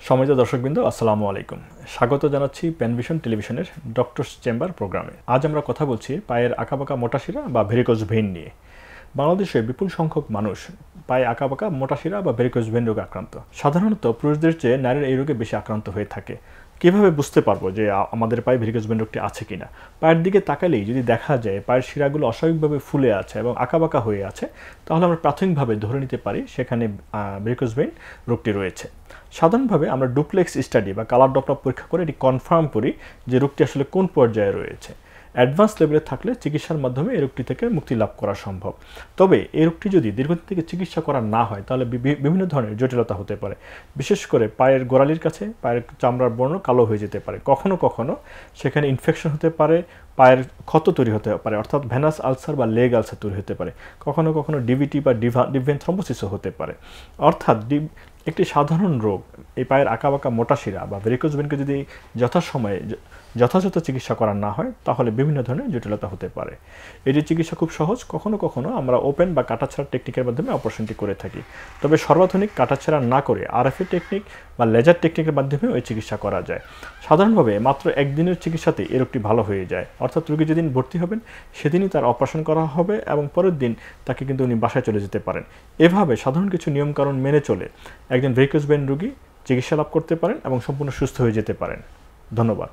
সম্মানিত দর্শকবৃন্দ, আসসালামু আলাইকুম। স্বাগত জানাচ্ছি প্যানভিশন টেলিভিশনের ডক্টরস চেম্বার প্রোগ্রামে। আজ আমরা কথা বলছি পায়ের আঁকাবাঁকা মোটাশিরা বা ভেরিকোজ ভেইন নিয়ে। বাংলাদেশে বিপুল সংখ্যক মানুষ পায়ে আঁকাবাঁকা মোটাশিরা বা ভেরিকোজ ভেইন রোগে আক্রান্ত। সাধারণত পুরুষদের চেয়ে নারীরা এই রোগে বেশি আক্রান্ত হয়ে থাকে। কীভাবে বুঝতে পারবো যে আমাদের পায়ে ভেরিকোজ ভেইন রোগটি আছে কিনা? পায়ের দিকে তাকালেই যদি দেখা যায় পায়ের শিরাগুলো অস্বাভাবিকভাবে ফুলে আছে এবং আঁকাবাঁকা হয়ে আছে, তাহলে আমরা প্রাথমিকভাবে ধরে নিতে পারি সেখানে ভেরিকোজ ভেইন রোগটি রয়েছে। সাধারণভাবে আমরা ডুপ্লেক্স স্টাডি বা কালার ডপলার পরীক্ষা করে এটি কনফার্ম করি যে রোগটি আসলে কোন পর্যায়ে রয়েছে। অ্যাডভান্স লেভেলে থাকলে চিকিৎসার মাধ্যমে এই রোগটি থেকে মুক্তি লাভ করা সম্ভব। তবে এই রোগটি যদি দীর্ঘদিন থেকে চিকিৎসা করা না হয় তাহলে বিভিন্ন ধরনের জটিলতা হতে পারে। বিশেষ করে পায়ের গোড়ালির কাছে পায়ের চামড়ার বর্ণ কালো হয়ে যেতে পারে। কখনো কখনো সেখানে ইনফেকশন হতে পারে, পায়ের ক্ষত তৈরি হতে পারে, অর্থাৎ ভেনাস আলসার বা লেগ আলসার তৈরি হতে পারে। কখনো কখনো ডিভিটি বা ডিভেন থ্রম্বোসিসও হতে পারে। অর্থাৎ একটি সাধারণ রোগ এই পায়ের আঁকাবাঁকা মোটাশিরা বা ভেরিকোজ ভেইনকে যদি যথাসময়ে যথাযথ চিকিৎসা করা না হয় তাহলে বিভিন্ন ধরনের জটিলতা হতে পারে। এটি চিকিৎসা খুব সহজ। কখনো কখনো আমরা ওপেন বা কাটাছাড়া টেকনিকের মাধ্যমে অপারেশনটি করে থাকি। তবে সর্বাধুনিক কাটাছাড়া না করে আরএফএ টেকনিক বা লেজার টেকনিকের মাধ্যমে ওই চিকিৎসা করা যায়। সাধারণভাবে মাত্র একদিনের চিকিৎসাতে এই রোগটি ভালো হয়ে যায়। অর্থাৎ রোগী যেদিন ভর্তি হবেন সেদিনই তার অপারেশন করা হবে এবং পরের দিন তাকে কিন্তু উনি বাসায় চলে যেতে পারেন। এভাবে সাধারণ কিছু নিয়মকানুন মেনে চলে একজন ভেরিকোজ ভেইন রোগী চিকিৎসা লাভ করতে পারেন এবং সম্পূর্ণ সুস্থ হয়ে যেতে পারেন। ধন্যবাদ।